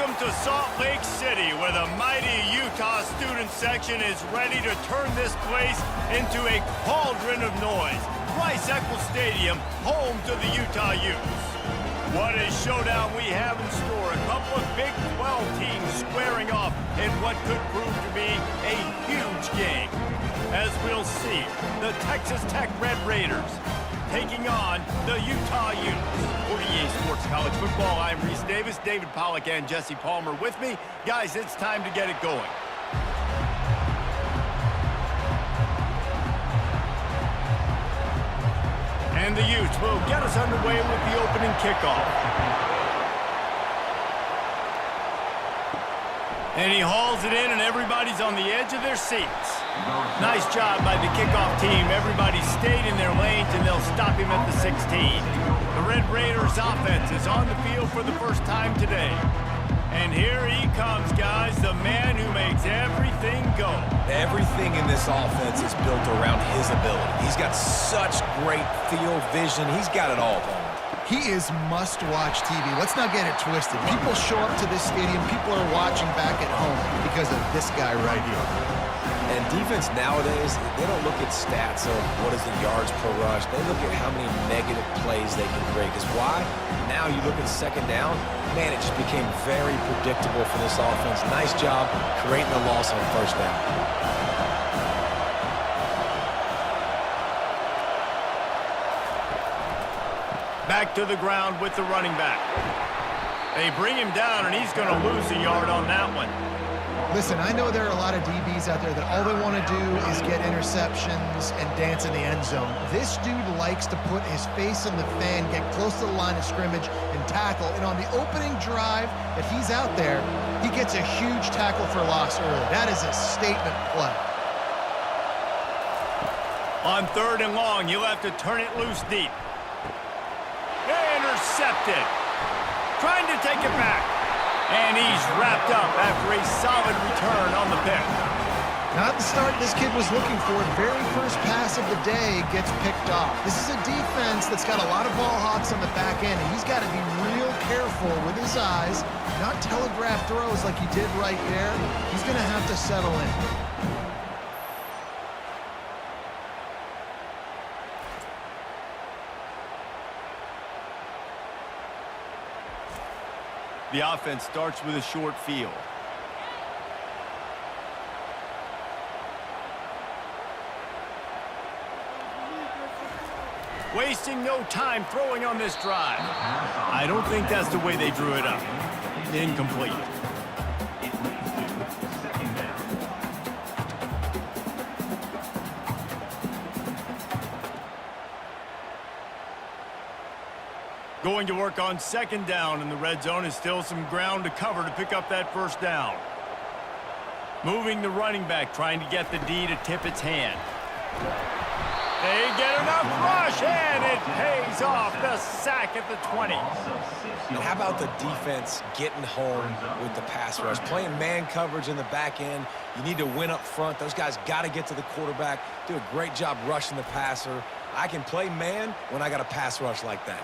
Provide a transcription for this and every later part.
Welcome to Salt Lake City, where the mighty Utah student section is ready to turn this place into a cauldron of noise. Rice-Eccles Stadium, home to the Utah Utes. What a showdown we have in store. A couple of Big 12 teams squaring off in what could prove to be a huge game. As we'll see, the Texas Tech Red Raiders taking on the Utah Utes. 48 Sports College Football. I'm Reese Davis, David Pollack, and Jesse Palmer with me. Guys, it's time to get it going. And the Utes will get us underway with the opening kickoff. And he hauls it in, and everybody's on the edge of their seats. Nice job by the kickoff team. Everybody stayed in their lanes, and they'll stop him at the 16. The Red Raiders offense is on the field for the first time today. And here he comes, guys, the man who makes everything go. Everything in this offense is built around his ability. He's got such great field vision. He's got it all, Paul. He is must-watch TV. Let's not get it twisted. People show up to this stadium. People are watching back at home because of this guy right here. And defense nowadays, they don't look at stats of what is the yards per rush. They look at how many negative plays they can create. Because why? Now you look at second down, man, it just became very predictable for this offense. Nice job creating the loss on first down. Back to the ground with the running back. They bring him down, and he's going to lose a yard on that one. Listen, I know there are a lot of DBs out there that all they want to do is get interceptions and dance in the end zone. This dude likes to put his face in the fan, get close to the line of scrimmage, and tackle. And on the opening drive that he's out there, he gets a huge tackle for loss early. That is a statement play. On third and long, he'll have to turn it loose deep. Intercepted. Trying to take it back. And he's wrapped up after a solid return on the pick. Not the start this kid was looking for. Very first pass of the day gets picked off. This is a defense that's got a lot of ball hawks on the back end, and he's got to be real careful with his eyes, not telegraph throws like he did right there. He's going to have to settle in. The offense starts with a short field. Wasting no time throwing on this drive. I don't think that's the way they drew it up. Incomplete. Going to work on second down, and the red zone is still some ground to cover to pick up that first down. Moving the running back, trying to get the D to tip its hand. They get enough rush, and it pays off. The sack at the 20. And how about the defense getting home with the pass rush? Playing man coverage in the back end. You need to win up front. Those guys got to get to the quarterback. Do a great job rushing the passer. I can play man when I got a pass rush like that.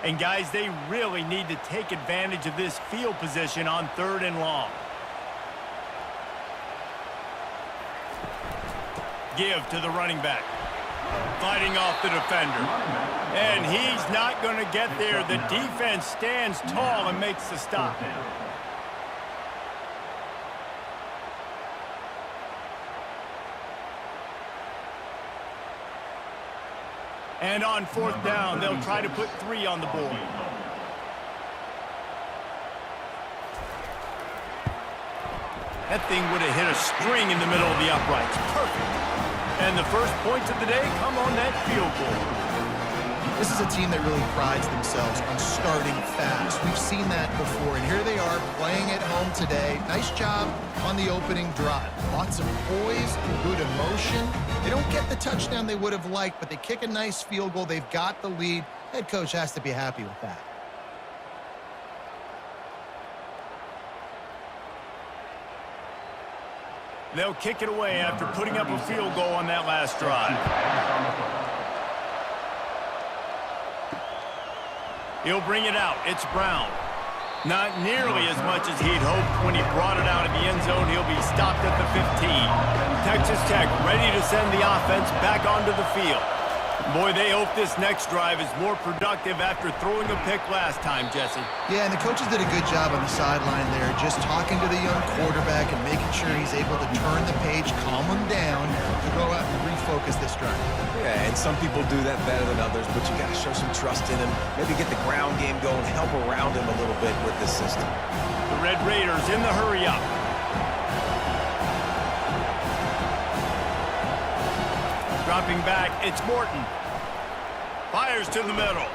And guys, they really need to take advantage of this field position on third and long. Give to the running back. Fighting off the defender. And he's not going to get there. The defense stands tall and makes the stop. And on fourth down, they'll try to put 3 on the board. That thing would have hit a string in the middle of the uprights. Perfect. And the first points of the day come on that field goal. This is a team that really prides themselves on starting fast. We've seen that before, and here they are playing at home today. Nice job on the opening drive. Lots of poise, good emotion. They don't get the touchdown they would have liked, but they kick a nice field goal. They've got the lead. Head coach has to be happy with that. They'll kick it away after putting up a field goal on that last drive. He'll bring it out. It's Brown. Not nearly as much as he'd hoped when he brought it out of the end zone. He'll be stopped at the 15. Texas Tech ready to send the offense back onto the field. Boy, they hope this next drive is more productive after throwing a pick last time, Jesse. Yeah, and the coaches did a good job on the sideline there, just talking to the young quarterback and making sure he's able to turn the page, calm him down, to go out and refocus this drive. Yeah, and some people do that better than others, but you got to show some trust in him, maybe get the ground game going, help around him a little bit with this system. The Red Raiders in the hurry-up. Dropping back, it's Morton. Fires to the middle.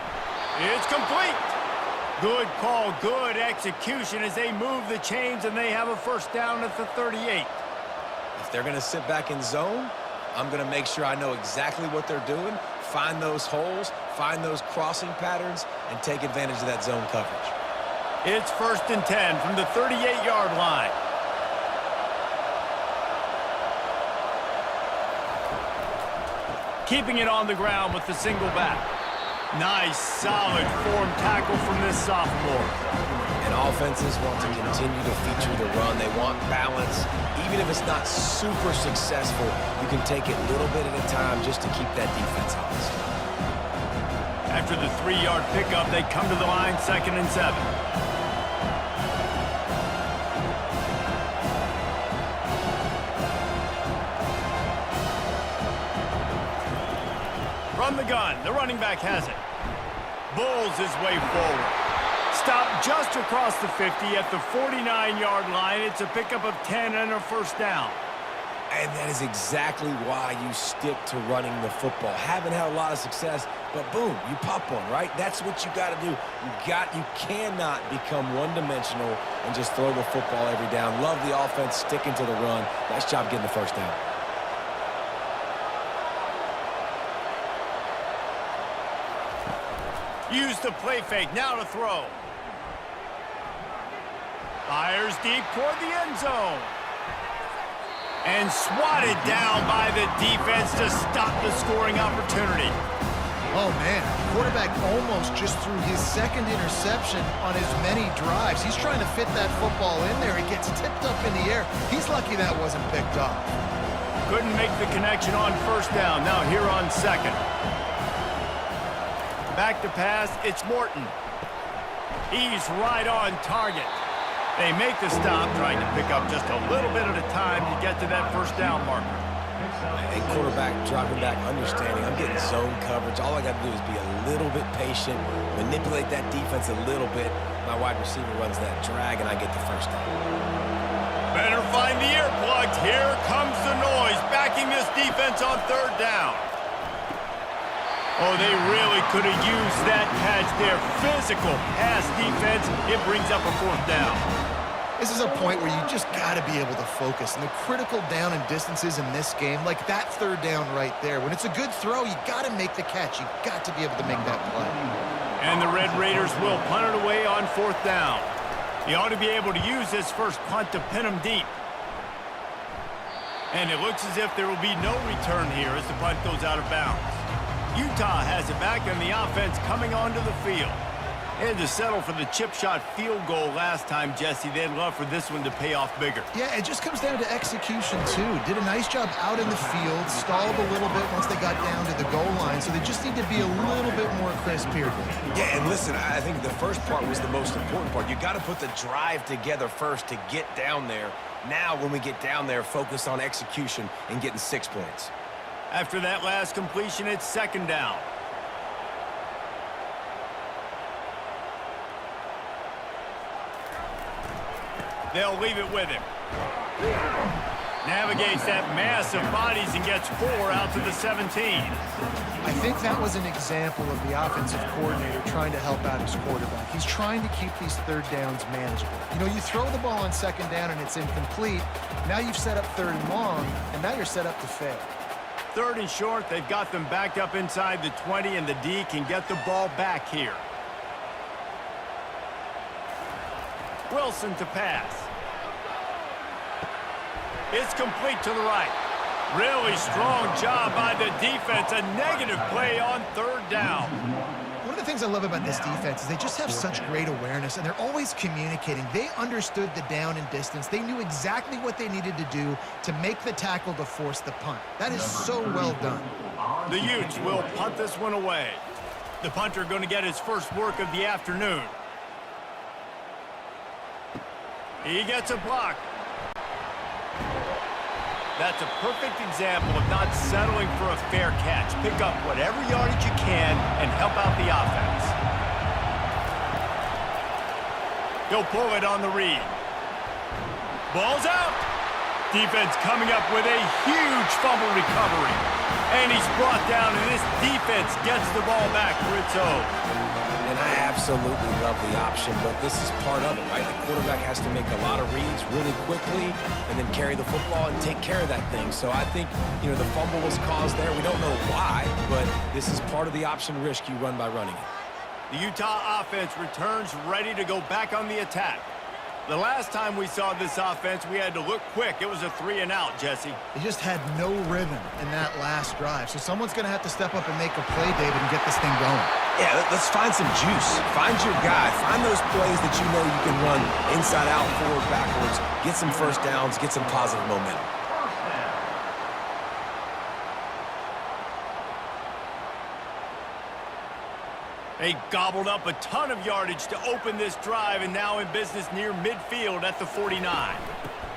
It's complete. Good call, good execution as they move the chains and they have a first down at the 38. If they're going to sit back in zone, I'm going to make sure I know exactly what they're doing, find those holes, find those crossing patterns, and take advantage of that zone coverage. It's 1st and 10 from the 38-yard line. Keeping it on the ground with the single back. Nice, solid form tackle from this sophomore. And offenses want to continue to feature the run. They want balance. Even if it's not super successful, you can take it a little bit at a time just to keep that defense honest. After the 3-yard pickup, they come to the line, 2nd and 7. From the gun, the running back has it. Bulls his way forward. Stopped just across the 50 at the 49-yard line. It's a pickup of 10 and a first down. And that is exactly why you stick to running the football. Haven't had a lot of success, but boom, you pop one, right? That's what you got to do. You cannot become one-dimensional and just throw the football every down. Love the offense, sticking to the run. Nice job getting the first down. Use the play fake, now to throw. Fires deep toward the end zone. And swatted down by the defense to stop the scoring opportunity. Oh, man, quarterback almost just threw his 2nd interception on as many drives. He's trying to fit that football in there. It gets tipped up in the air. He's lucky that wasn't picked off. Couldn't make the connection on first down. Now here on 2nd. Back to pass, it's Morton. He's right on target. They make the stop, trying to pick up just a little bit at a time to get to that first down marker. And quarterback dropping back, understanding I'm getting zone coverage. All I got to do is be a little bit patient, manipulate that defense a little bit. My wide receiver runs that drag, and I get the first down. Better find the earplugs. Here comes the noise, backing this defense on 3rd down. Oh, they really could have used that catch there. Physical pass defense. It brings up a 4th down. This is a point where you just got to be able to focus. And the critical down and distances in this game, like that 3rd down right there. When it's a good throw, you got to make the catch. You got to be able to make that play. And the Red Raiders will punt it away on 4th down. He ought to be able to use this first punt to pin him deep. And it looks as if there will be no return here as the punt goes out of bounds. Utah has it back, and the offense coming onto the field. They had to settle for the chip shot field goal last time, Jesse. They'd love for this one to pay off bigger. Yeah, it just comes down to execution, too. Did a nice job out in the field, stalled a little bit once they got down to the goal line, so they just need to be a little bit more crisp here. Yeah, and listen, I think the first part was the most important part. You got to put the drive together first to get down there. Now, when we get down there, focus on execution and getting 6 points. After that last completion, it's 2nd down. They'll leave it with him. Navigates that mass of bodies and gets 4 out to the 17. I think that was an example of the offensive coordinator trying to help out his quarterback. He's trying to keep these 3rd downs manageable. You know, you throw the ball on 2nd down and it's incomplete. Now you've set up 3rd and long, and now you're set up to fail. 3rd and short, they've got them backed up inside the 20, and the D can get the ball back here. Wilson to pass. It's complete to the right. Really strong job by the defense. A negative play on 3rd down. One of the things I love about this defense is they just have such great awareness, and they're always communicating. They understood the down and distance. They knew exactly what they needed to do to make the tackle to force the punt. That is so well done. The Utes will punt this one away. The punter going to get his first work of the afternoon. He gets a block. That's a perfect example of not settling for a fair catch. Pick up whatever yardage you can and help out the offense. He'll pull it on the read. Ball's out. Defense coming up with a huge fumble recovery. And he's brought down, and this defense gets the ball back for its own. And I absolutely love the option, but this is part of it, right? The quarterback has to make a lot of reads really quickly and then carry the football and take care of that thing. So I think, the fumble was caused there. We don't know why, but this is part of the option risk you run by running it. The Utah offense returns ready to go back on the attack. The last time we saw this offense, we had to look quick. It was a 3-and-out, Jesse. They just had no rhythm in that last drive. So someone's going to have to step up and make a play, David, and get this thing going. Yeah, let's find some juice. Find your guy. Find those plays that you know you can run inside out, forward, backwards. Get some first downs. Get some positive momentum. They gobbled up a ton of yardage to open this drive, and now in business near midfield at the 49.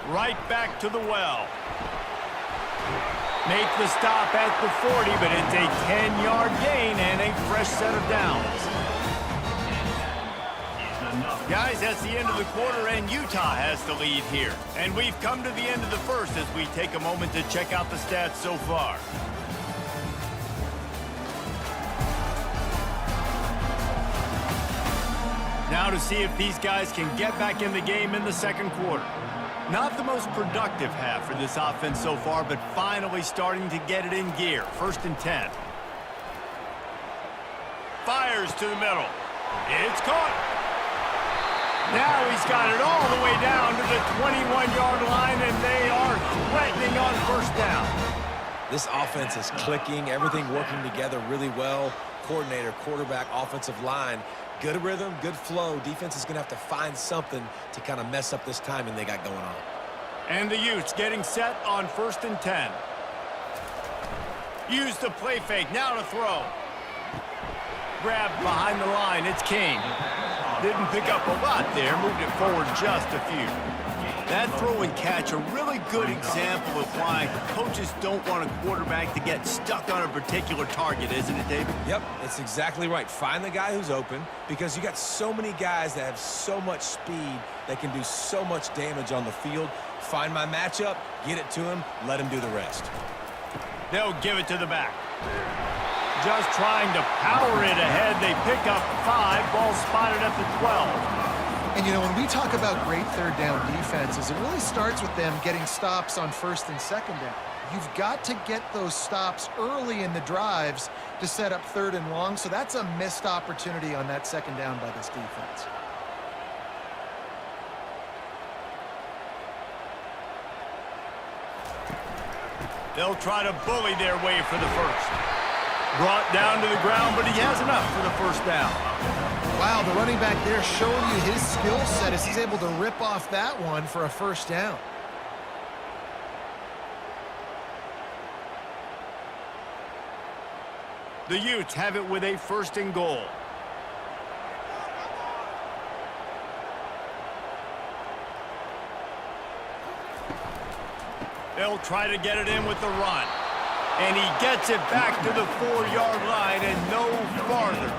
Right back to the well. Make the stop at the 40, but it's a 10-yard gain and a fresh set of downs. Guys, that's the end of the quarter, and Utah has the lead here. And we've come to the end of the first as we take a moment to check out the stats so far. Now to see if these guys can get back in the game in the second quarter. Not the most productive half for this offense so far, but finally starting to get it in gear. 1st and 10. Fires to the middle. It's caught. Now he's got it all the way down to the 21-yard line, and they are threatening on 1st down. This offense is clicking, everything working together really well. Coordinator, quarterback, offensive line. Good rhythm, good flow. Defense is going to have to find something to kind of mess up this timing they got going on. And the Utes getting set on 1st and 10. Use the play fake, now to throw. Grabbed behind the line, it's King. Didn't pick up a lot there, moved it forward just a few. That throw and catch, a really good example of why coaches don't want a quarterback to get stuck on a particular target, isn't it, David? Yep, that's exactly right. Find the guy who's open, because you got so many guys that have so much speed that can do so much damage on the field. Find my matchup, get it to him, let him do the rest. They'll give it to the back. Just trying to power it ahead. They pick up 5, ball spotted at the 12. And, when we talk about great third down defenses, it really starts with them getting stops on 1st and 2nd down. You've got to get those stops early in the drives to set up 3rd and long, so that's a missed opportunity on that 2nd down by this defense. They'll try to bully their way for the 1st. Brought down to the ground, but he has enough for the 1st down. Wow, the running back there showing you his skill set as he's able to rip off that one for a 1st down. The Utes have it with a 1st and goal. They'll try to get it in with the run. And he gets it back to the 4-yard line and no farther.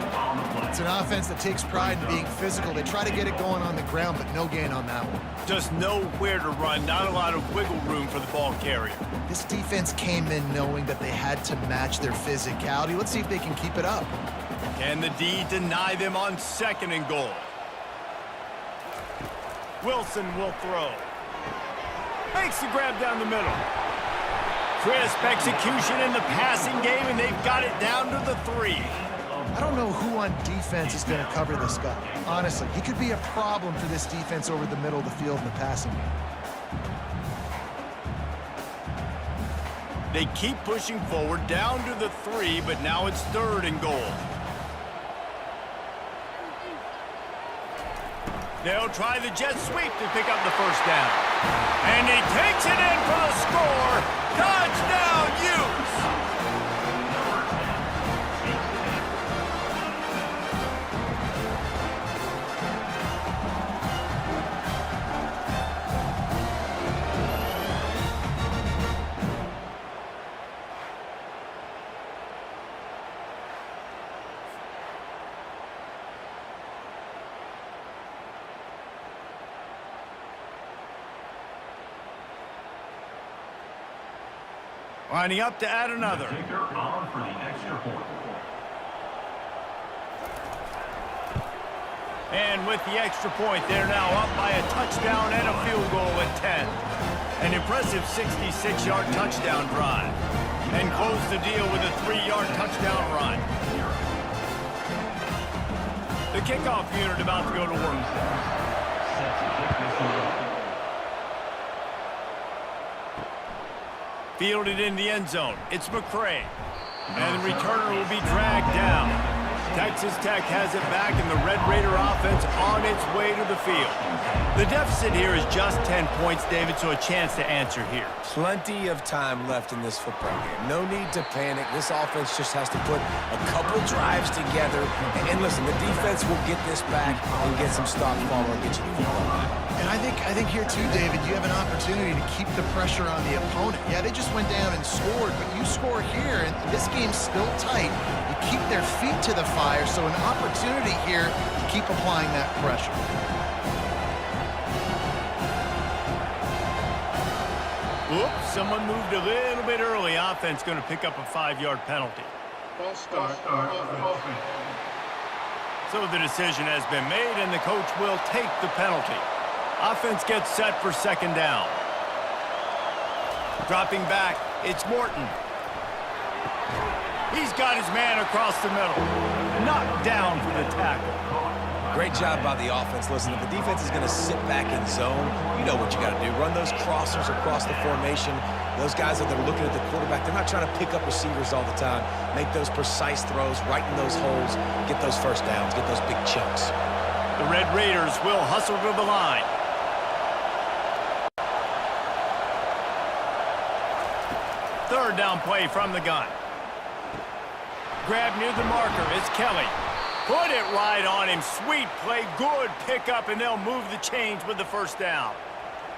It's an offense that takes pride in being physical. They try to get it going on the ground, but no gain on that one. Just nowhere to run, not a lot of wiggle room for the ball carrier. This defense came in knowing that they had to match their physicality. Let's see if they can keep it up. Can the D deny them on 2nd and goal? Wilson will throw. Makes the grab down the middle. Crisp execution in the passing game, and they've got it down to the 3. I don't know who on defense is going to cover this guy. Honestly, he could be a problem for this defense over the middle of the field in the passing game. They keep pushing forward down to the 3, but now it's 3rd and goal. They'll try the jet sweep to pick up the first down. And he takes it in for the score. Touchdown, Utes! Lining up to add another. On for the extra point. And with the extra point, they're now up by a touchdown and a field goal at 10. An impressive 66-yard touchdown drive. And close the deal with a 3-yard touchdown run. The kickoff unit about to go to work. Fielded in the end zone. It's McCray. And the returner will be dragged down. Texas Tech has it back, and the Red Raider offense on its way to the field. The deficit here is just 10 points, David, so a chance to answer here. Plenty of time left in this football game. No need to panic. This offense just has to put a couple drives together. And listen, the defense will get this back and get some stops following and get you the football back. And I think here too, David, you have an opportunity to keep the pressure on the opponent. Yeah, they just went down and scored, but you score here, and this game's still tight. You keep their feet to the fire, so an opportunity here to keep applying that pressure. Oops, someone moved a little bit early. Offense going to pick up a 5-yard penalty. False start. So the decision has been made, and the coach will take the penalty. Offense gets set for second down. Dropping back, it's Morton. He's got his man across the middle. Knocked down for the tackle. Great job by the offense. Listen, if the defense is going to sit back in zone, you know what you got to do. Run those crossers across the formation. Those guys that are looking at the quarterback, they're not trying to pick up receivers all the time. Make those precise throws, right in those holes, get those first downs, get those big chunks. The Red Raiders will hustle to the line. Third down play from the gun. Grab near the marker. It's Kelly. Put it right on him. Sweet play. Good pickup, and they'll move the chains with the first down.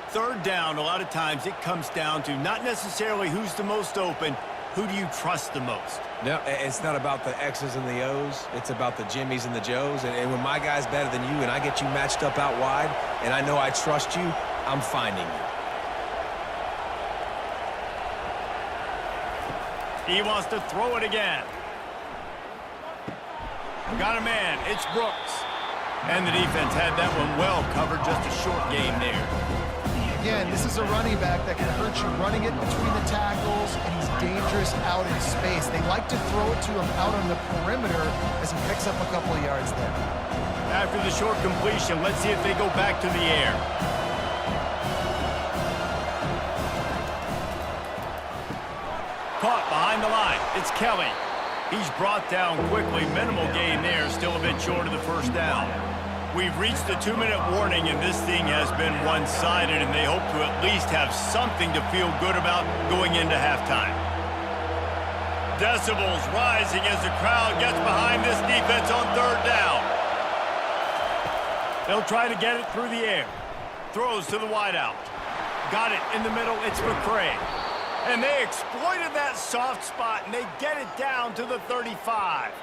Third down, a lot of times it comes down to not necessarily who's the most open. Who do you trust the most? No, it's not about the X's and the O's. It's about the Jimmies and the Joes. And when my guy's better than you and I get you matched up out wide and I know I trust you, I'm finding you. He wants to throw it again. Got a man. It's Brooks. And the defense had that one well covered. Just a short game there. Again, this is a running back that can hurt you running it between the tackles, and he's dangerous out in space. They like to throw it to him out on the perimeter as he picks up a couple of yards there. After the short completion, let's see if they go back to the air. Caught behind the line. It's Kelly. He's brought down quickly. Minimal gain there. Still a bit short of the first down. We've reached the 2-minute warning, and this thing has been one-sided, and they hope to at least have something to feel good about going into halftime. Decibels rising as the crowd gets behind this defense on third down. They'll try to get it through the air. Throws to the wideout. Got it in the middle. It's McCray. And they exploited that soft spot, and they get it down to the 35.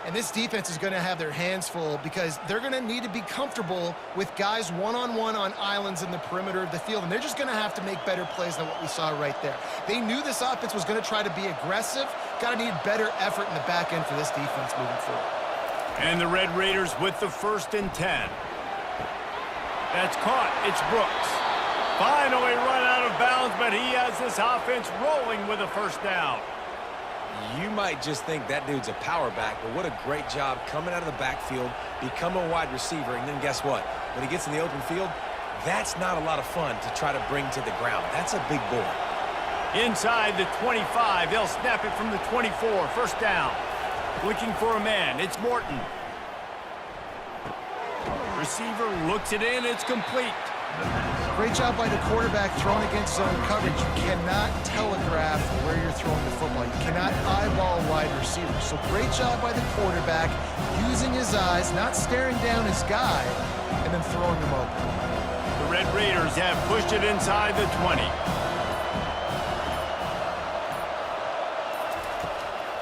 And this defense is going to have their hands full because they're going to need to be comfortable with guys one-on-one on islands in the perimeter of the field. And they're just going to have to make better plays than what we saw right there. They knew this offense was going to try to be aggressive. Got to need better effort in the back end for this defense moving forward. And the Red Raiders with the 1st and 10. That's caught. It's Brooks. Finally run out of bounds, but he has this offense rolling with a first down. You might just think that dude's a power back, but what a great job coming out of the backfield, become a wide receiver, and then guess what? When he gets in the open field, that's not a lot of fun to try to bring to the ground. That's a big boy. Inside the 25, they'll snap it from the 24. First down. Looking for a man. It's Morton. Receiver looks it in. It's complete. Great job by the quarterback throwing against zone coverage. You cannot telegraph where you're throwing the football. You cannot eyeball a wide receiver. So great job by the quarterback using his eyes, not staring down his guy, and then throwing him open. The Red Raiders have pushed it inside the 20.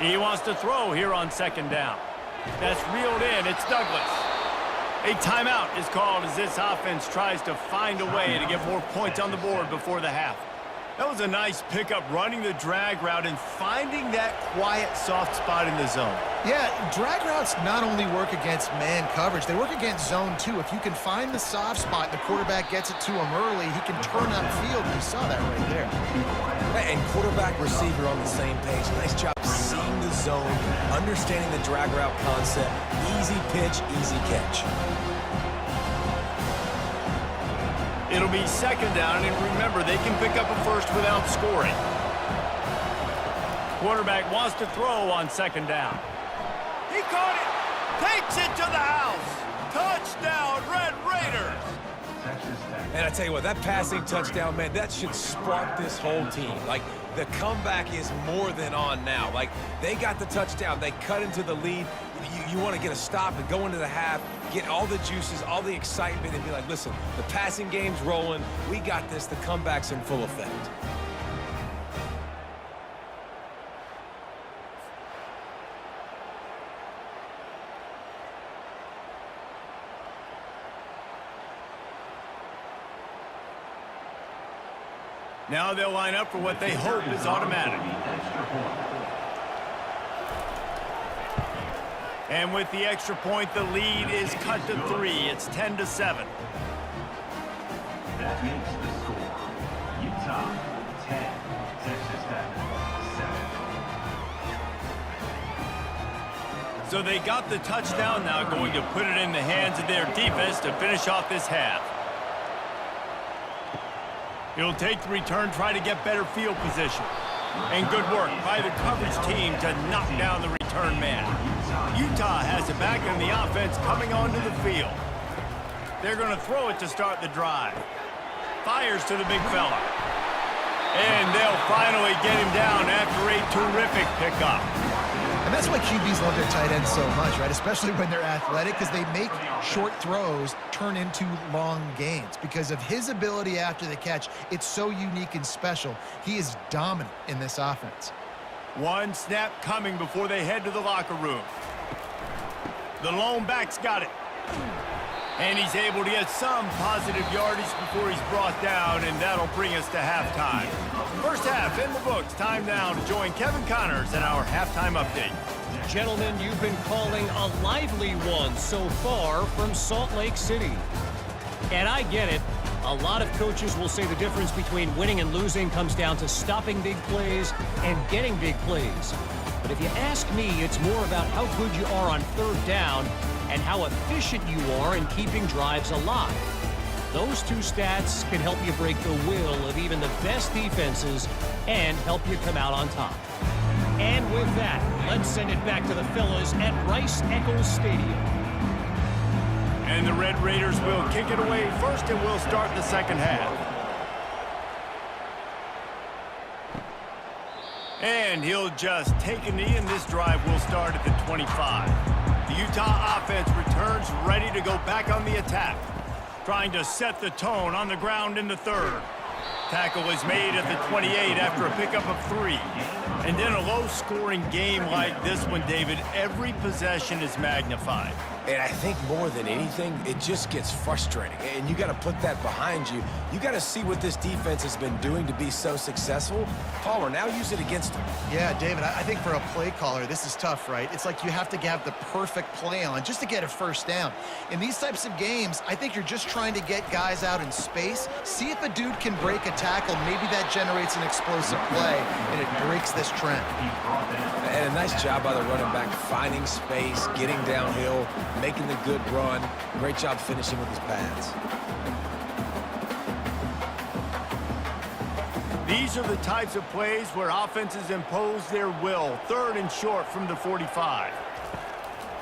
He wants to throw here on second down. That's reeled in. It's Douglas. A timeout is called as this offense tries to find a way to get more points on the board before the half. That was a nice pickup, running the drag route and finding that quiet, soft spot in the zone. Yeah, drag routes not only work against man coverage, they work against zone too. If you can find the soft spot and the quarterback gets it to him early, he can turn upfield. You saw that right there. And quarterback, receiver on the same page. Nice job seeing the zone, understanding the drag route concept. Easy pitch, easy catch. It'll be second down, and remember, they can pick up a first without scoring. Quarterback wants to throw on second down. He caught it! Takes it to the house! Touchdown, Red Raiders! And I tell you what, that passing touchdown, man, that should spark this whole team. Like, the comeback is more than on now. Like, they got the touchdown. They cut into the lead. You want to get a stop and go into the half, get all the juices, all the excitement, and be like, listen, the passing game's rolling. We got this. The comeback's in full effect. Now they'll line up for what they hope is automatic. And with the extra point, the lead is cut to 3. It's 10-7. That makes the score Utah 10, Texas Tech 7. So they got the touchdown now, going to put it in the hands of their defense to finish off this half. He'll take the return, try to get better field position. And good work by the coverage team to knock down the return man. Utah has it back in the offense coming onto the field. They're going to throw it to start the drive. Fires to the big fella. And they'll finally get him down after a terrific pickup. And that's why QBs love their tight ends so much, right? Especially when they're athletic, because they make short throws turn into long gains. Because of his ability after the catch, it's so unique and special. He is dominant in this offense. One snap coming before they head to the locker room. The lone back's got it. And he's able to get some positive yardage before he's brought down, and that'll bring us to halftime. First half in the books. Time now to join Kevin Connors in our halftime update. Gentlemen, you've been calling a lively one so far from Salt Lake City. And I get it. A lot of coaches will say the difference between winning and losing comes down to stopping big plays and getting big plays. But if you ask me, it's more about how good you are on third down and how efficient you are in keeping drives alive. Those two stats can help you break the will of even the best defenses and help you come out on top. And with that, let's send it back to the fellas at Rice-Eccles Stadium. And the Red Raiders will kick it away first, and we'll start the second half. And he'll just take a knee, and this drive will start at the 25. The Utah offense returns ready to go back on the attack, trying to set the tone on the ground in the third. Tackle is made at the 28 after a pickup of 3. And in a low-scoring game like this one, David, every possession is magnified. And I think more than anything, it just gets frustrating. And you got to put that behind you. You got to see what this defense has been doing to be so successful. Palmer, now use it against them. Yeah, David, I think for a play caller, this is tough, right? It's like you have to have the perfect play on just to get a first down. In these types of games, I think you're just trying to get guys out in space, see if a dude can break a tackle. Maybe that generates an explosive play, and it breaks this trend. And a nice job by the running back, finding space, getting downhill, making the good run. Great job finishing with his pads. These are the types of plays where offenses impose their will. Third and short from the 45.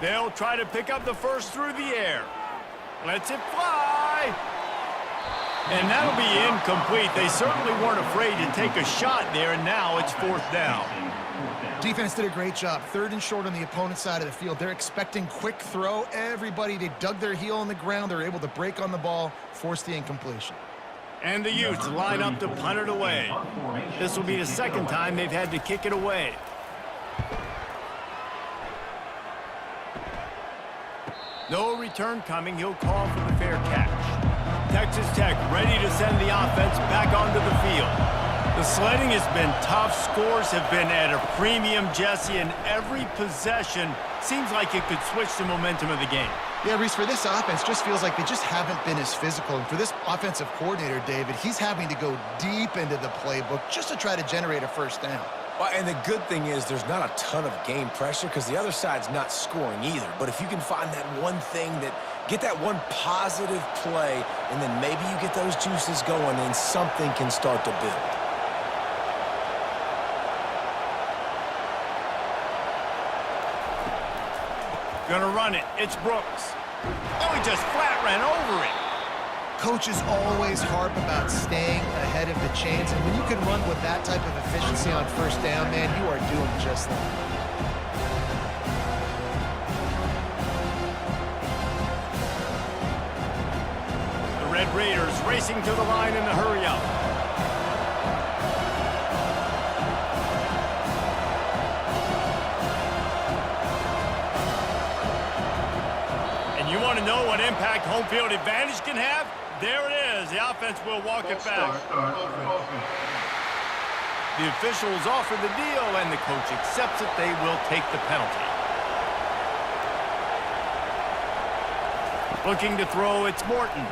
They'll try to pick up the first through the air. Lets it fly. And that'll be incomplete. They certainly weren't afraid to take a shot there, and now it's 4th down. Defense did a great job. 3rd and short on the opponent's side of the field. They're expecting quick throw. Everybody, they dug their heel on the ground. They're able to break on the ball, force the incompletion. And the Utes line up to punt it away. This will be the 2nd time they've had to kick it away. No return coming. He'll call for the fair catch. Texas Tech ready to send the offense back onto the field. The sledding has been tough. Scores have been at a premium, Jesse, and every possession seems like it could switch the momentum of the game. Yeah, Reese, for this offense, just feels like they just haven't been as physical. And for this offensive coordinator, David, he's having to go deep into the playbook just to try to generate a 1st down. Well, and the good thing is there's not a ton of game pressure because the other side's not scoring either. But if you can find that one thing get that one positive play, and then maybe you get those juices going, and something can start to build. Gonna run it. It's Brooks. Oh, he just flat ran over it. Coaches always harp about staying ahead of the chains, and when you can run with that type of efficiency on 1st down, man, you are doing just that. The Red Raiders racing to the line in the hurry-up. You want to know what impact home field advantage can have? There it is. The offense will walk it back. The officials offer the deal, and the coach accepts it. They will take the penalty. Looking to throw, it's Morton.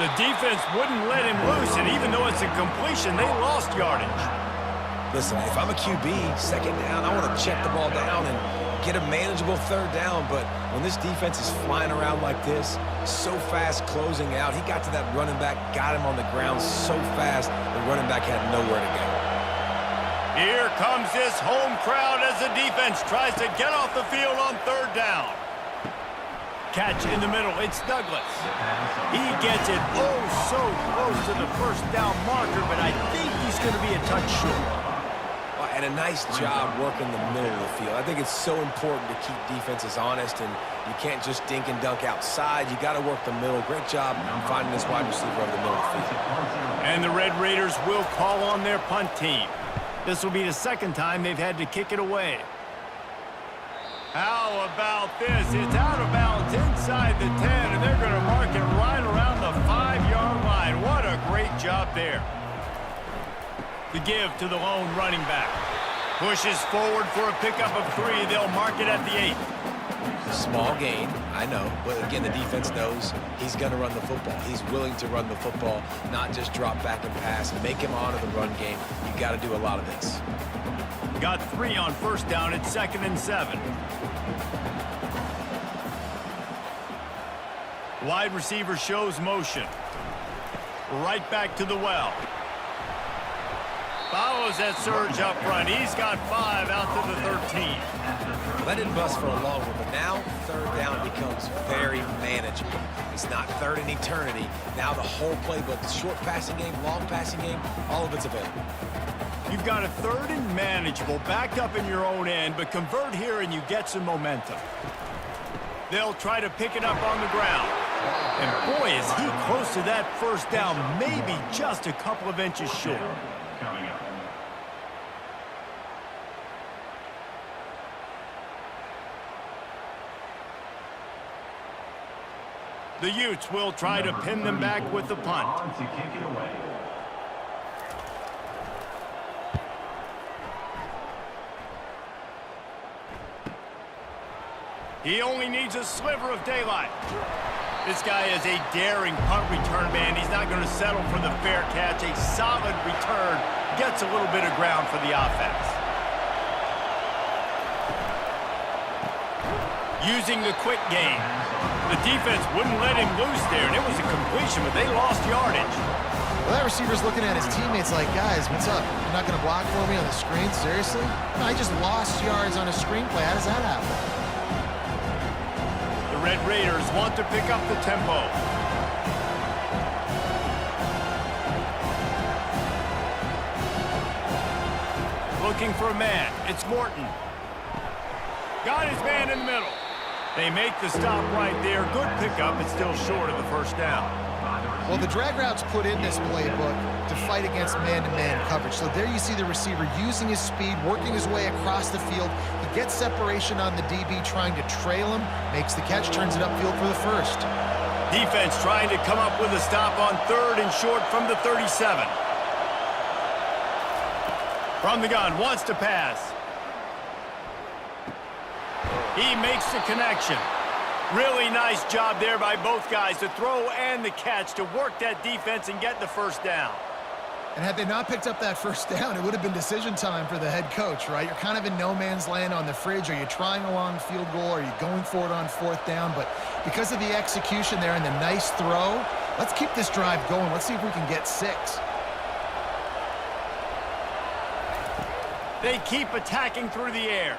The defense wouldn't let him loose, and even though it's a completion, they lost yardage. Listen, if I'm a QB, 2nd down, I want to check the ball down and get a manageable 3rd down, but when this defense is flying around like this, so fast closing out, he got to that running back, got him on the ground so fast, the running back had nowhere to go. Here comes this home crowd as the defense tries to get off the field on 3rd down. Catch in the middle, it's Douglas. He gets it so close to the 1st down marker, but I think he's going to be a touch short. And a nice job working the middle of the field. I think it's so important to keep defenses honest, and you can't just dink and dunk outside. You got to work the middle. Great job finding this wide receiver over the middle of the field. And the Red Raiders will call on their punt team. This will be the 2nd time they've had to kick it away. How about this? It's out of bounds inside the 10, and they're going to mark it right around the 5-yard line. What a great job there. The give to the lone running back. Pushes forward for a pickup of 3. They'll mark it at the 8. Small gain, I know. But again, the defense knows he's going to run the football. He's willing to run the football, not just drop back and pass. Make him honor the run game. You got to do a lot of this. Got 3 on 1st down. It's 2nd and 7. Wide receiver shows motion. Right back to the well. Follows that surge up front. He's got 5 out to the 13. Let it bust for a long one, but now 3rd down becomes very manageable. It's not 3rd in eternity. Now the whole playbook, short passing game, long passing game, all of it's available. You've got a 3rd and manageable, backed up in your own end, but convert here and you get some momentum. They'll try to pick it up on the ground. And boy, is he close to that 1st down, maybe just a couple of inches short. The Utes will try to pin them back with the punt. To kick it away. He only needs a sliver of daylight. This guy is a daring punt return man. He's not going to settle for the fair catch. A solid return gets a little bit of ground for the offense. Using the quick game. The defense wouldn't let him loose there, and it was a completion, but they lost yardage. Well, that receiver's looking at his teammates like, guys, what's up? You're not going to block for me on the screen? Seriously? No, I just lost yards on a screenplay. How does that happen? The Red Raiders want to pick up the tempo. Looking for a man. It's Morton. Got his man in the middle. They make the stop right there. Good pickup. It's still short of the first down. Well, the drag routes put in this playbook to fight against man-to-man coverage. So there you see the receiver using his speed, working his way across the field. He gets separation on the DB, trying to trail him, makes the catch, turns it upfield for the first. Defense trying to come up with a stop on 3rd and short from the 37. From the gun, wants to pass. He makes the connection. Really nice job there by both guys to throw and the catch to work that defense and get the first down. And had they not picked up that first down, it would have been decision time for the head coach, right? You're kind of in no man's land on the fridge. Are you trying a long field goal? Are you going for it on 4th down? But because of the execution there and the nice throw, let's keep this drive going. Let's see if we can get 6. They keep attacking through the air.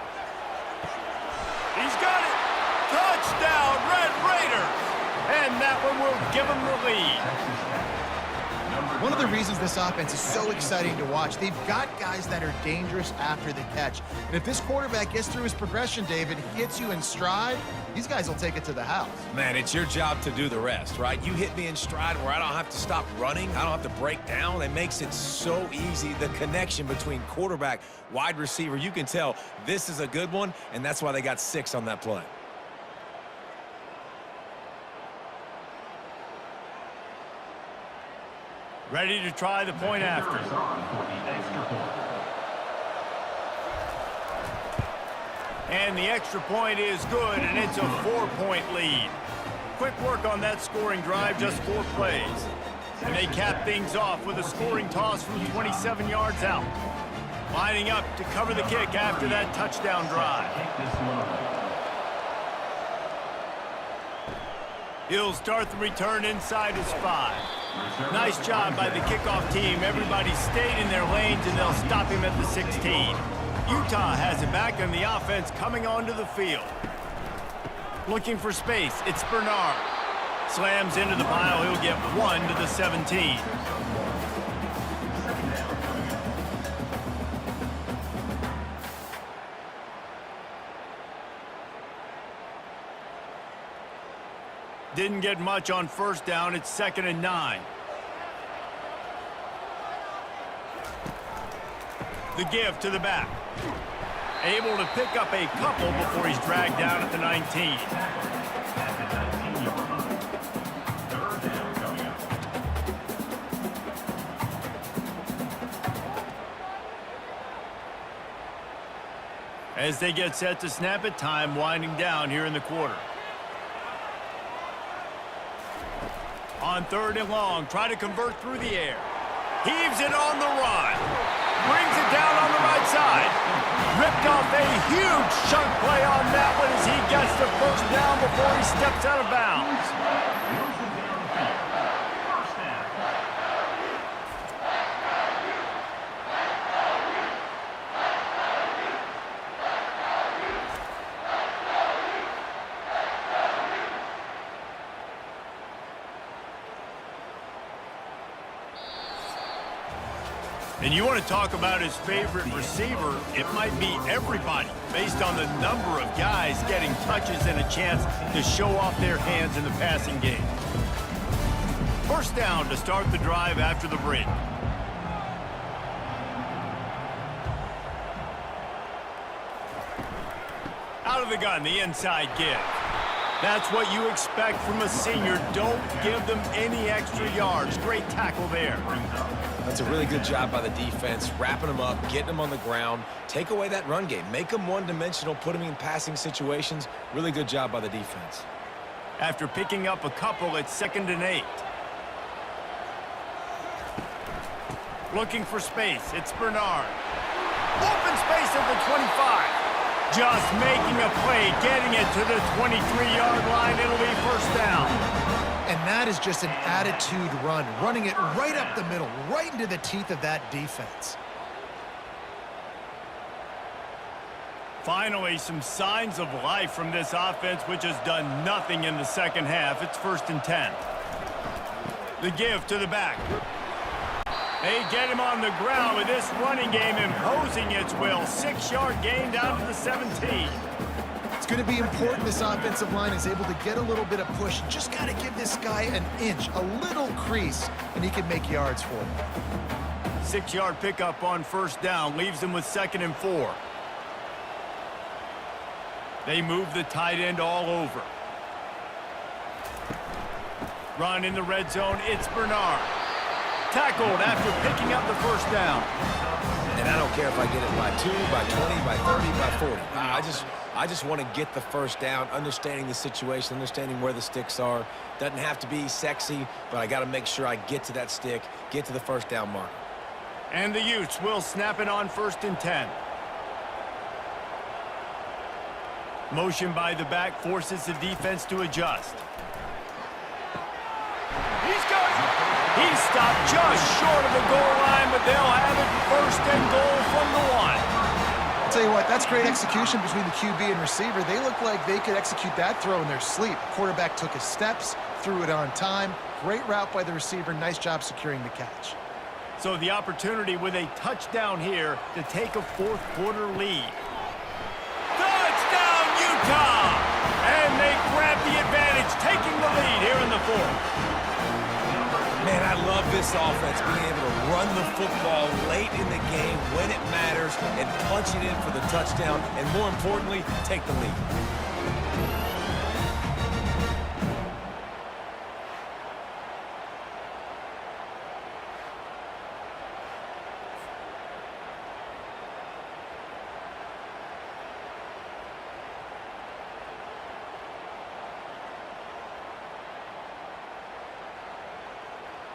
He's got it. Touchdown, Red Raiders. And that one will give them the lead. One of the reasons this offense is so exciting to watch, they've got guys that are dangerous after the catch. And if this quarterback gets through his progression, David, hits you in stride, these guys will take it to the house. Man, it's your job to do the rest, right? You hit me in stride where I don't have to stop running. I don't have to break down. It makes it so easy. The connection between quarterback, wide receiver, you can tell this is a good one, and that's why they got 6 on that play. Ready to try the point after. And the extra point is good, and it's a 4-point lead. Quick work on that scoring drive, just 4 plays. And they cap things off with a scoring toss from 27 yards out. Lining up to cover the kick after that touchdown drive. He'll start the return inside his 5. Nice job by the kickoff team. Everybody stayed in their lanes, and they'll stop him at the 16. Utah has it back, and the offense coming onto the field. Looking for space. It's Bernard. Slams into the pile. He'll get 1 to the 17. Didn't get much on 1st down. It's 2nd and 9. The give to the back. Able to pick up a couple before he's dragged down at the 19. As they get set to snap it, time winding down here in the quarter. On 3rd and long, try to convert through the air. Heaves it on the run. Brings it down on the right side. Ripped off a huge chunk play on that one as he gets the first down before he steps out of bounds. And you want to talk about his favorite receiver, it might be everybody, based on the number of guys getting touches and a chance to show off their hands in the passing game. 1st down to start the drive after the break. Out of the gun, the inside give. That's what you expect from a senior. Don't give them any extra yards. Great tackle there. That's a really good job by the defense, wrapping them up, getting them on the ground. Take away that run game. Make them one-dimensional, put them in passing situations. Really good job by the defense. After picking up a couple, it's 2nd and 8. Looking for space. It's Bernard. Open space at the 25. Just making a play, getting it to the 23-yard line. It'll be 1st down. And that is just an attitude run, running it right up the middle, right into the teeth of that defense. Finally, some signs of life from this offense, which has done nothing in the second half. It's 1st and 10. The give to the back. They get him on the ground with this running game imposing its will. 6-yard gain down to the 17. It's going to be important this offensive line is able to get a little bit of push. Just got to give this guy an inch, a little crease, and he can make yards for him. 6-yard pickup on 1st down leaves them with 2nd and 4. They move the tight end all over. Run in the red zone. It's Bernard. Tackled after picking up the 1st down. And I don't care if I get it by 2, by 20, by 30, by 40. I just want to get the 1st down, understanding the situation, understanding where the sticks are. Doesn't have to be sexy, but I got to make sure I get to that stick, get to the 1st down mark. And the Utes will snap it on 1st and 10. Motion by the back forces the defense to adjust. He's got it. He's stopped just short of the goal line, but they'll have it 1st and goal from the 1. I'll tell you what, that's great execution between the QB and receiver. They look like they could execute that throw in their sleep. Quarterback took his steps, threw it on time. Great route by the receiver. Nice job securing the catch. So the opportunity with a touchdown here to take a 4th quarter lead. Touchdown, Utah! And they grab the advantage, taking the lead here in the 4th. Man, I love this offense, being able to run the football late in the game when it matters and punch it in for the touchdown, and more importantly, take the lead.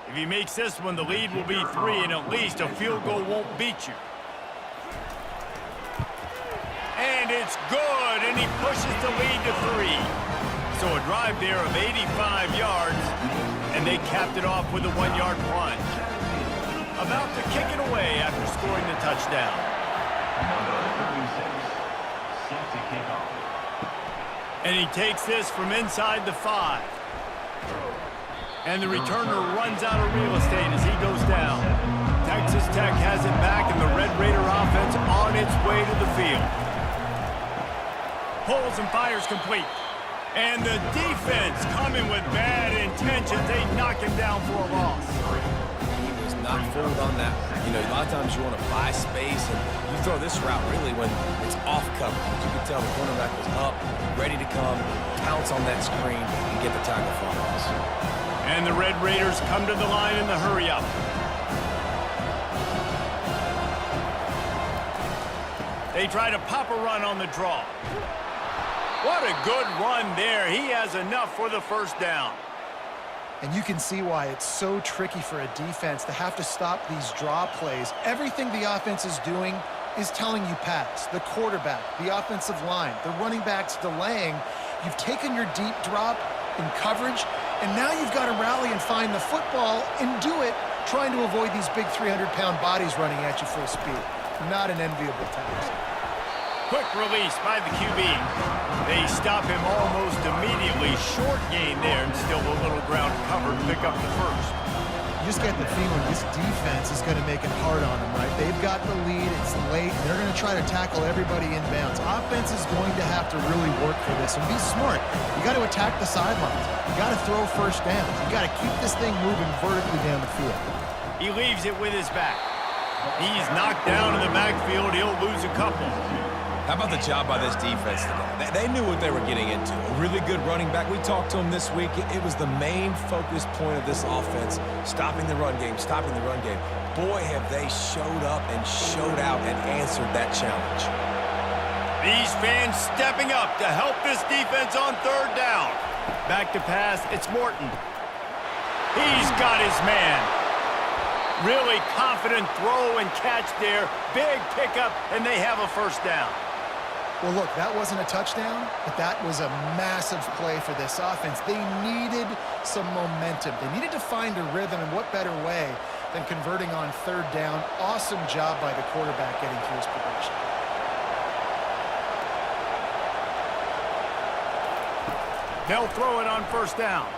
If he makes this one, the lead will be 3, and at least a field goal won't beat you. And it's good, and he pushes the lead to 3. So a drive there of 85 yards, and they capped it off with a 1-yard plunge. About to kick it away after scoring the touchdown. Number 36, set to kick off. And he takes this from inside the 5. And the returner runs out of real estate as he goes down. Texas Tech has it back, and the Red Raider offense on its way to the field. Pulls and fires complete. And the defense coming with bad intentions. They knock him down for a loss. He was not fooled on that. You know, a lot of times you want to buy space, and you throw this route really when it's off coverage. You can tell the cornerback was up, ready to come, pounce on that screen, and get the tackle for a loss. And the Red Raiders come to the line in the hurry-up. They try to pop a run on the draw. What a good run there. He has enough for the 1st down. And you can see why it's so tricky for a defense to have to stop these draw plays. Everything the offense is doing is telling you pass. The quarterback, the offensive line, the running backs delaying. You've taken your deep drop in coverage, and now you've got to rally and find the football and do it, trying to avoid these big 300-pound bodies running at you full speed. Not an enviable task. Quick release by the QB. They stop him almost immediately. Short gain there, and still a little ground covered to pick up the 1st. You just get the feeling this defense is going to make it hard on them, right? They've got the lead, it's late, and they're going to try to tackle everybody inbounds. Offense is going to have to really work for this and be smart. You got to attack the sidelines. You got to throw 1st downs. You got to keep this thing moving vertically down the field. He leaves it with his back. He's knocked down in the backfield. He'll lose a couple. How about the job by this defense today? They knew what they were getting into. A really good running back. We talked to him this week. It was the main focus point of this offense, stopping the run game, stopping the run game. Boy, have they showed up and showed out and answered that challenge. These fans stepping up to help this defense on 3rd down. Back to pass, it's Morton. He's got his man. Really confident throw and catch there. Big pickup, and they have a 1st down. Well, look, that wasn't a touchdown, but that was a massive play for this offense. They needed some momentum. They needed to find a rhythm, and what better way than converting on 3rd down. Awesome job by the quarterback getting through his progression. They'll throw it on first down.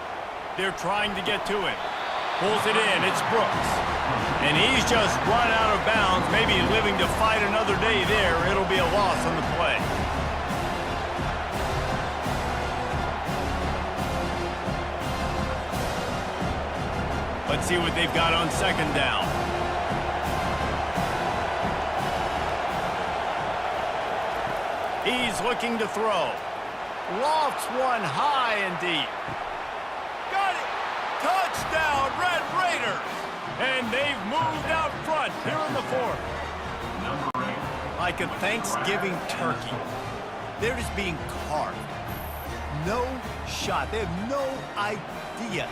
They're trying to get to him. Pulls it in. It's Brooks. And he's just run out of bounds, maybe living to fight another day there. It'll be a loss on the play. Let's see what they've got on second down. He's looking to throw. Lofts one high and deep. Got it! Touchdown, Red Raiders! And they've moved out front here in the fourth. Like a Thanksgiving turkey. They're just being carved. No shot. They have no idea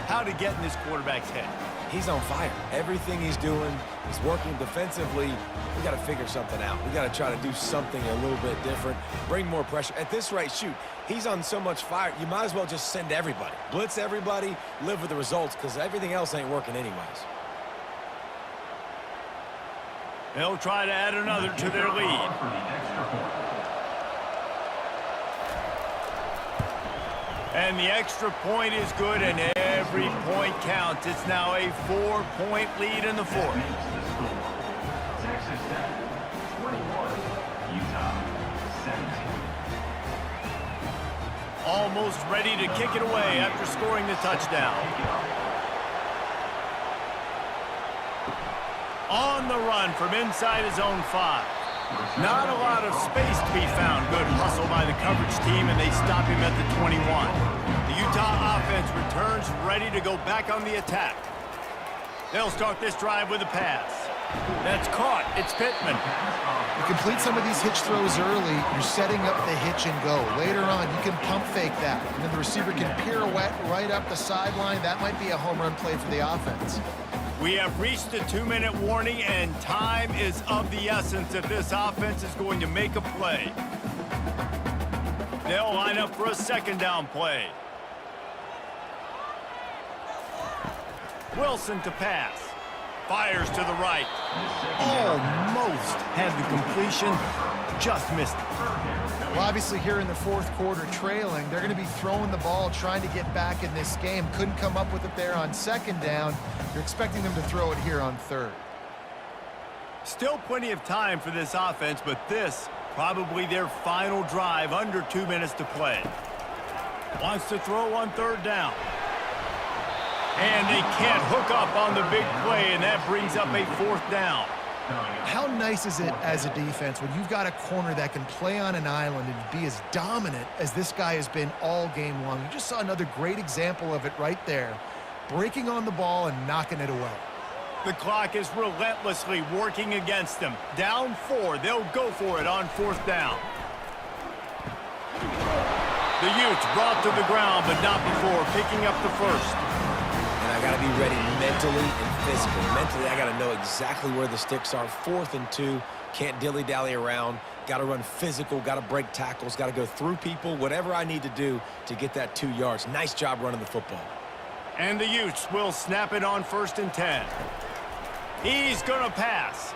how to get in this quarterback's head. He's on fire. Everything he's doing, he's working defensively. We got to figure something out. We got to try to do something a little bit different, bring more pressure. At this rate, shoot, he's on so much fire, you might as well just send everybody. Blitz everybody, live with the results, because everything else ain't working anyways. They'll try to add another to their lead. And the extra point is good, and every point counts. It's now a 4-point lead in the fourth. Texas Tech, 21. Utah, 17. Almost ready to kick it away after scoring the touchdown. On the run from inside his own 5. Not a lot of space to be found. Good hustle by the coverage team, and they stop him at the 21. The Utah offense returns ready to go back on the attack. They'll start this drive with a pass. That's caught. It's Pittman. You complete some of these hitch throws early, you're setting up the hitch and go. Later on, you can pump fake that, and then the receiver can pirouette right up the sideline. That might be a home run play for the offense. We have reached the 2-minute warning, and time is of the essence if this offense is going to make a play. They'll line up for a second down play. Wilson to pass. Fires to the right. Almost had the completion. Just missed it. Well, obviously here in the fourth quarter trailing, they're going to be throwing the ball, trying to get back in this game. Couldn't come up with it there on second down. You're expecting them to throw it here on third. Still plenty of time for this offense, but this probably their final drive, under 2 minutes to play. Wants to throw on third down. And they can't hook up on the big play, and that brings up a fourth down. How nice is it as a defense when you've got a corner that can play on an island and be as dominant as this guy has been all game long? You just saw another great example of it right there. Breaking on the ball and knocking it away. The clock is relentlessly working against them. Down 4, they'll go for it on fourth down. The Utes brought to the ground, but not before picking up the first. And I got to be ready mentally and physically. Mentally, I got to know exactly where the sticks are. 4th and 2, can't dilly-dally around. Got to run physical, got to break tackles, got to go through people, whatever I need to do to get that 2 yards. Nice job running the football. And the Utes will snap it on 1st and 10. He's going to pass.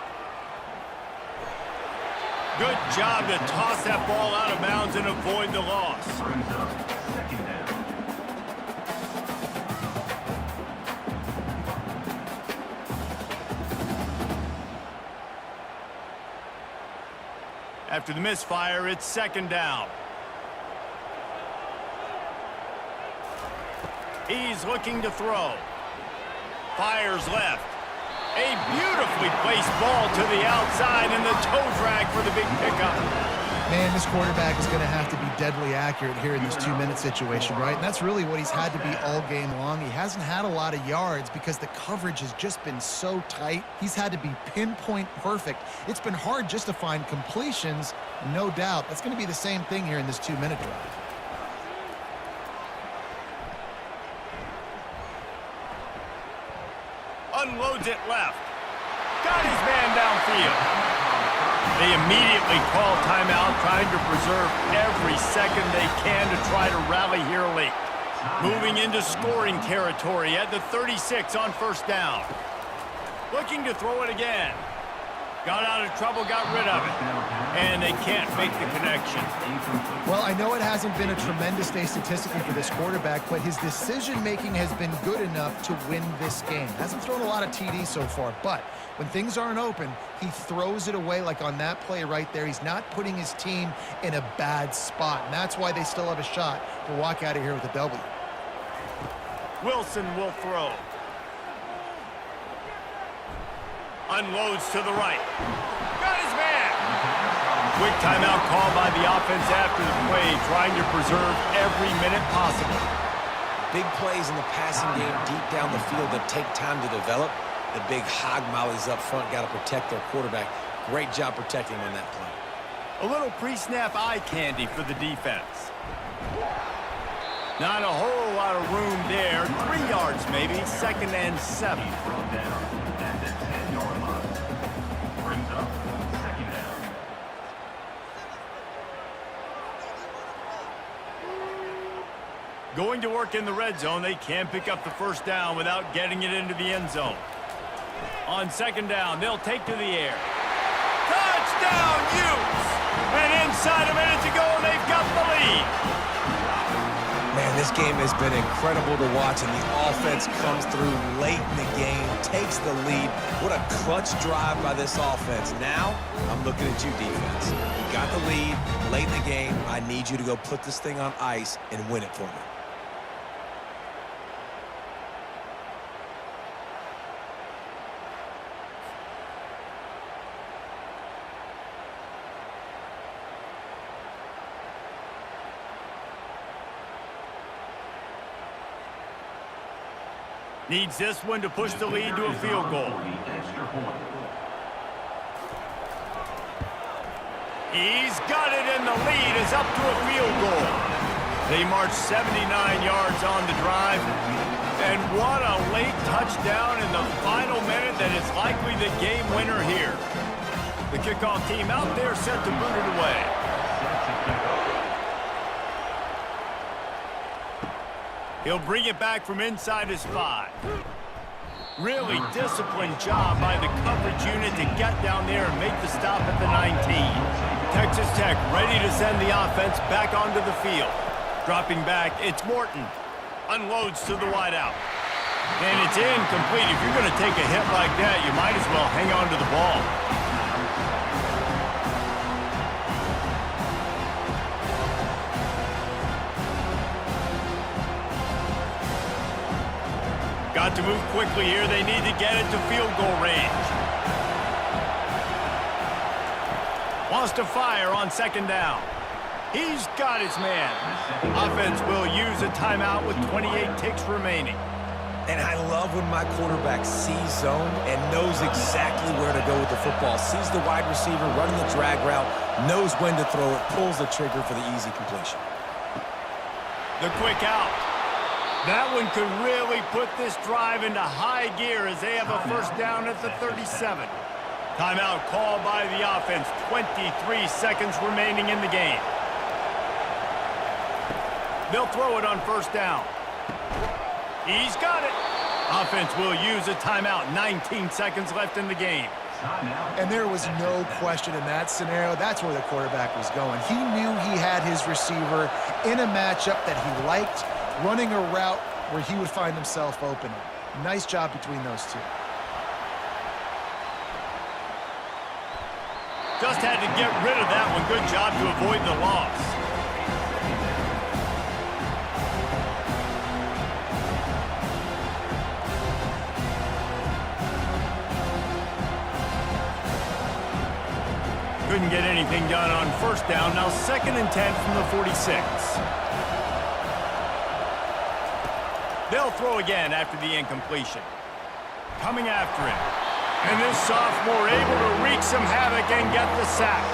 Good job to toss that ball out of bounds and avoid the loss. Brings up second down. After the misfire, it's second down. He's looking to throw. Fires left. A beautifully placed ball to the outside, and the toe drag for the big pickup. Man, this quarterback is going to have to be deadly accurate here in this 2-minute situation, right? And that's really what he's had to be all game long. He hasn't had a lot of yards because the coverage has just been so tight. He's had to be pinpoint perfect. It's been hard just to find completions, no doubt. That's going to be the same thing here in this 2-minute drive. Unloads it left. Got his man downfield. They immediately call timeout, trying to preserve every second they can to try to rally here late. Moving into scoring territory at the 36 on first down. Looking to throw it again. Got out of trouble, got rid of it. and they can't make the connection. Well, I know it hasn't been a tremendous day statistically for this quarterback, but his decision-making has been good enough to win this game. Hasn't thrown a lot of TDs so far, but when things aren't open, he throws it away like on that play right there. He's not putting his team in a bad spot, and that's why they still have a shot to walk out of here with a W. Wilson will throw. Unloads to the right. Got his man. Quick timeout call by the offense after the play, trying to preserve every minute possible. Big plays in the passing game deep down the field that take time to develop. The big hog mollies up front got to protect their quarterback. Great job protecting him on that play. A little pre-snap eye candy for the defense. Not a whole lot of room there. 3 yards maybe, 2nd and 7. Brought down at the 10-yard line. Brings up 2nd down. Going to work in the red zone. They can pick up the 1st down without getting it into the end zone. On 2nd down, they'll take to the air. Touchdown, Utes! And inside a minute to go, and they've got the lead. Man, this game has been incredible to watch, and the offense comes through late in the game, takes the lead. What a clutch drive by this offense. Now, I'm looking at you, defense. You got the lead late in the game. I need you to go put this thing on ice and win it for me. Needs this one to push the lead to a field goal. Extra point. He's got it, and the lead is up to a field goal. They march 79 yards on the drive. And what a late touchdown in the final minute that is likely the game winner here. The kickoff team out there set to boot it away. He'll bring it back from inside his 5. Really disciplined job by the coverage unit to get down there and make the stop at the 19. Texas Tech ready to send the offense back onto the field. Dropping back, it's Morton. Unloads to the wideout. And it's incomplete. If you're going to take a hit like that, you might as well hang on to the ball. Got to move quickly here. They need to get it to field goal range. Wants to fire on 2nd down. He's got his man. Offense will use a timeout with 28 ticks remaining. And I love when my quarterback sees zone and knows exactly where to go with the football. Sees the wide receiver running the drag route, knows when to throw it, pulls the trigger for the easy completion. The quick out. That one could really put this drive into high gear as they have a 1st down at the 37. Timeout called by the offense. 23 seconds remaining in the game. They'll throw it on 1st down. He's got it. Offense will use a timeout. 19 seconds left in the game. And there was no question in that scenario. That's where the quarterback was going. He knew he had his receiver in a matchup that he liked, running a route where he would find himself open. Nice job between those two. Just had to get rid of that one. Good job to avoid the loss. Couldn't get anything done on 1st down. Now 2nd and 10 from the 46. They'll throw again after the incompletion. Coming after him. And this sophomore able to wreak some havoc and get the sack.